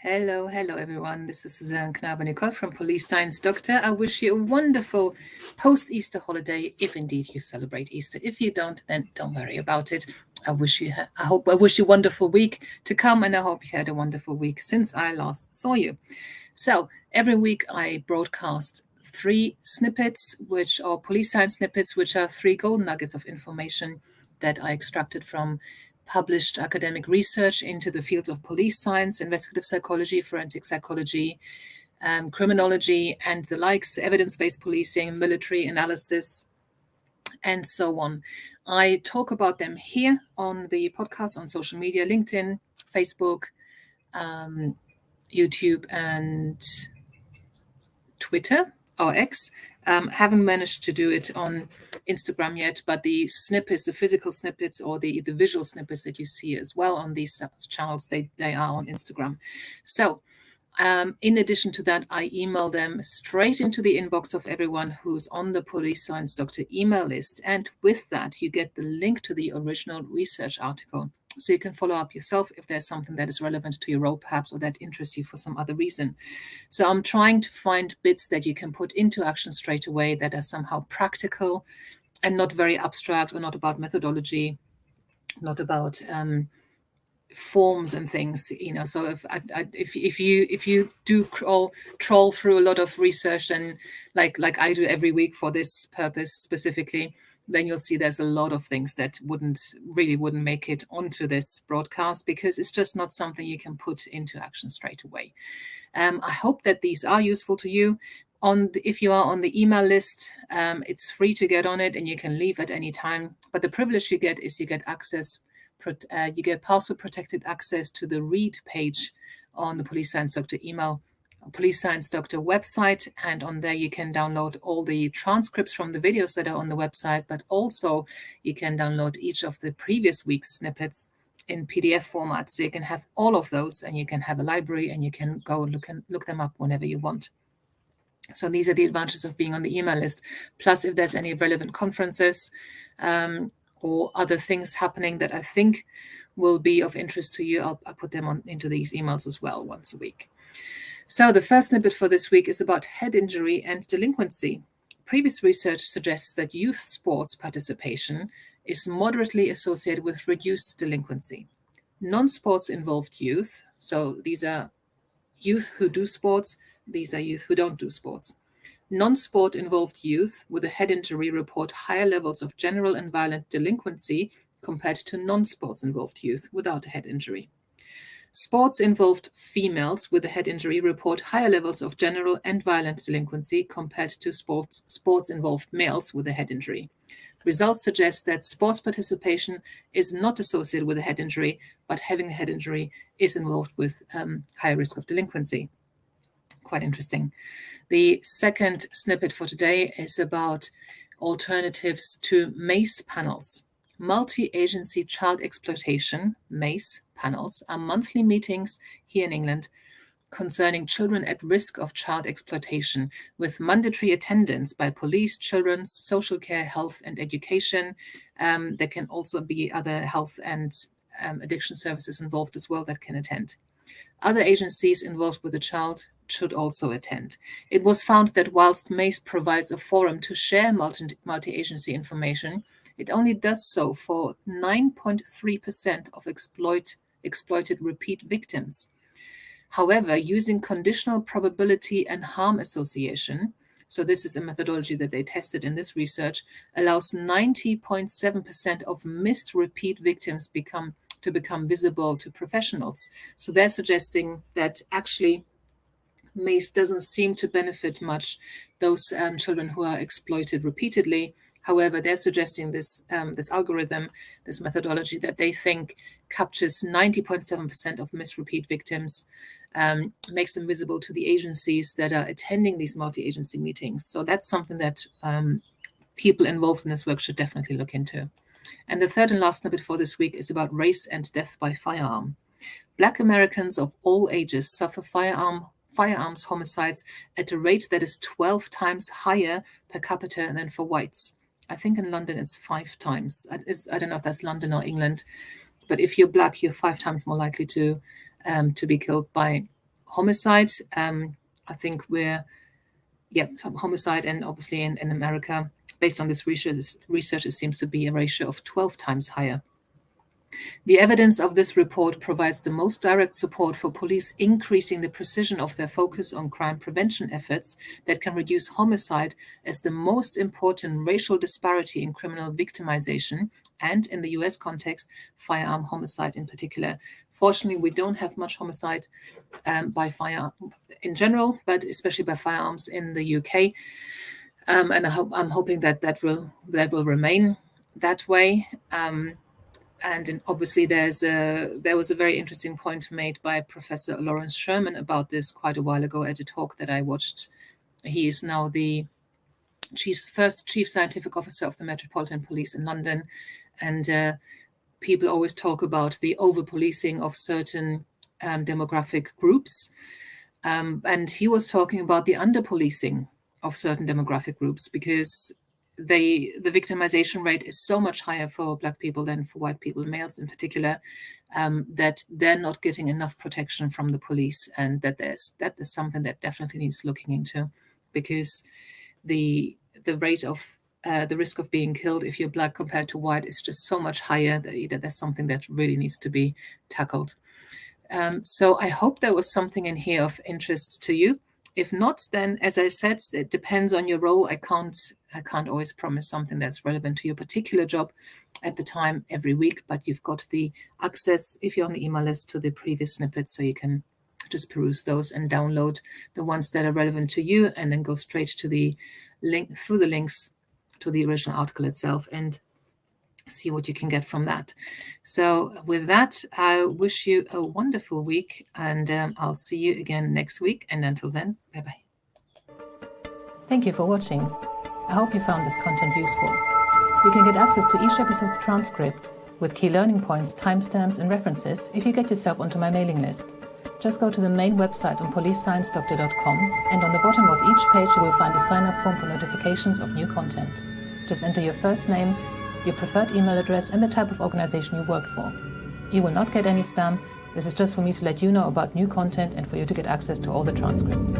Hello, everyone. This is Suzanne Knabe-Nicole from Police Science Doctor. I wish you a wonderful post-Easter holiday, if indeed you celebrate Easter. If you don't, then don't worry about it. I wish you a wonderful week to come, and I hope you had a wonderful week since I last saw you. So every week I broadcast 3 snippets, which are police science snippets, which are 3 golden nuggets of information that I extracted from published academic research into the fields of police science, investigative psychology, forensic psychology, criminology, and the likes, evidence-based policing, military analysis, and so on. I talk about them here on the podcast, on social media, LinkedIn, Facebook, YouTube, and Twitter or X. Haven't managed to do it on Instagram yet, but the snippets, the physical snippets or the visual snippets that you see as well on these channels, they are on Instagram. So in addition to that, I email them straight into the inbox of everyone who's on the Police Science Doctor email list. And with that, you get the link to the original research article. So you can follow up yourself if there's something that is relevant to your role, perhaps, or that interests you for some other reason. So I'm trying to find bits that you can put into action straight away that are somehow practical and not very abstract, or not about methodology, not about forms and things. So if you do troll through a lot of research, and like I do every week for this purpose specifically, then you'll see there's a lot of things that wouldn't make it onto this broadcast, because it's just not something you can put into action straight away. I hope that these are useful to you. If you are on the email list, it's free to get on it, and you can leave at any time. But the privilege you get is you get access. You get password protected access to the read page on the Police Science Doctor email, Police Science Doctor website, and on there you can download all the transcripts from the videos that are on the website, but also you can download each of the previous week's snippets in PDF format, so you can have all of those, and you can have a library, and you can go look them up whenever you want. So these are the advantages of being on the email list. Plus, if there's any relevant conferences or other things happening that I think will be of interest to you, I'll put them into these emails as well once a week. So the first snippet for this week is about head injury and delinquency. Previous research suggests that youth sports participation is moderately associated with reduced delinquency. Non-sports involved youth, so these are youth who do sports, these are youth who don't do sports. Non-sport involved youth with a head injury report higher levels of general and violent delinquency compared to non-sports involved youth without a head injury. Sports involved females with a head injury report higher levels of general and violent delinquency compared to sports involved males with a head injury. Results suggest that sports participation is not associated with a head injury, but having a head injury is involved with higher risk of delinquency. Quite interesting. The second snippet for today is about alternatives to MACE panels. Multi-agency child exploitation, MACE panels, are monthly meetings here in England concerning children at risk of child exploitation, with mandatory attendance by police, children's social care, health and education. There can also be other health and addiction services involved as well that can attend. Other agencies involved with the child should also attend. It was found that whilst MACE provides a forum to share multi-agency information, it only does so for 9.3% of exploited repeat victims. However, using conditional probability and harm association, so this is a methodology that they tested in this research, allows 90.7% of missed repeat victims to become visible to professionals. So they're suggesting that actually MACE doesn't seem to benefit much those children who are exploited repeatedly. However, they're suggesting this algorithm, this methodology that they think captures 90.7% of missed repeat victims, makes them visible to the agencies that are attending these multi-agency meetings. So that's something that people involved in this work should definitely look into. And the third and last snippet for this week is about race and death by firearm. Black Americans of all ages suffer firearms homicides at a rate that is 12 times higher per capita than for whites. I think in London it's 5 times. I don't know if that's London or England, but if you're black, you're 5 times more likely to be killed by homicide, I think homicide, and obviously in America, based on this research, it seems to be a ratio of 12 times higher. The evidence of this report provides the most direct support for police increasing the precision of their focus on crime prevention efforts that can reduce homicide as the most important racial disparity in criminal victimization, and in the US context, firearm homicide in particular. Fortunately, we don't have much homicide by firearm in general, but especially by firearms in the UK. And I'm hoping that will remain that way. And obviously, there was a very interesting point made by Professor Lawrence Sherman about this quite a while ago at a talk that I watched. He is now the first chief scientific officer of the Metropolitan Police in London, and people always talk about the over-policing of certain demographic groups, and he was talking about the under-policing of certain demographic groups, because the victimization rate is so much higher for Black people than for white people, males in particular, that they're not getting enough protection from the police, and that is something that definitely needs looking into, because the rate of the risk of being killed if you're Black compared to white is just so much higher that there's something that really needs to be tackled. So I hope there was something in here of interest to you. If not, then, as I said, it depends on your role. I can't always promise something that's relevant to your particular job at the time every week, but you've got the access, if you're on the email list, to the previous snippets, so you can just peruse those and download the ones that are relevant to you, and then go straight to the link, through the links to the original article itself, and see what you can get from that. So with that, I wish you a wonderful week, and I'll see you again next week. And until then, bye-bye. Thank you for watching. I hope you found this content useful. You can get access to each episode's transcript with key learning points, timestamps, and references if you get yourself onto my mailing list. Just go to the main website on policesciencedoctor.com, and on the bottom of each page you will find a sign-up form for notifications of new content. Just enter your first name, your preferred email address, and the type of organization you work for. You will not get any spam. This is just for me to let you know about new content and for you to get access to all the transcripts.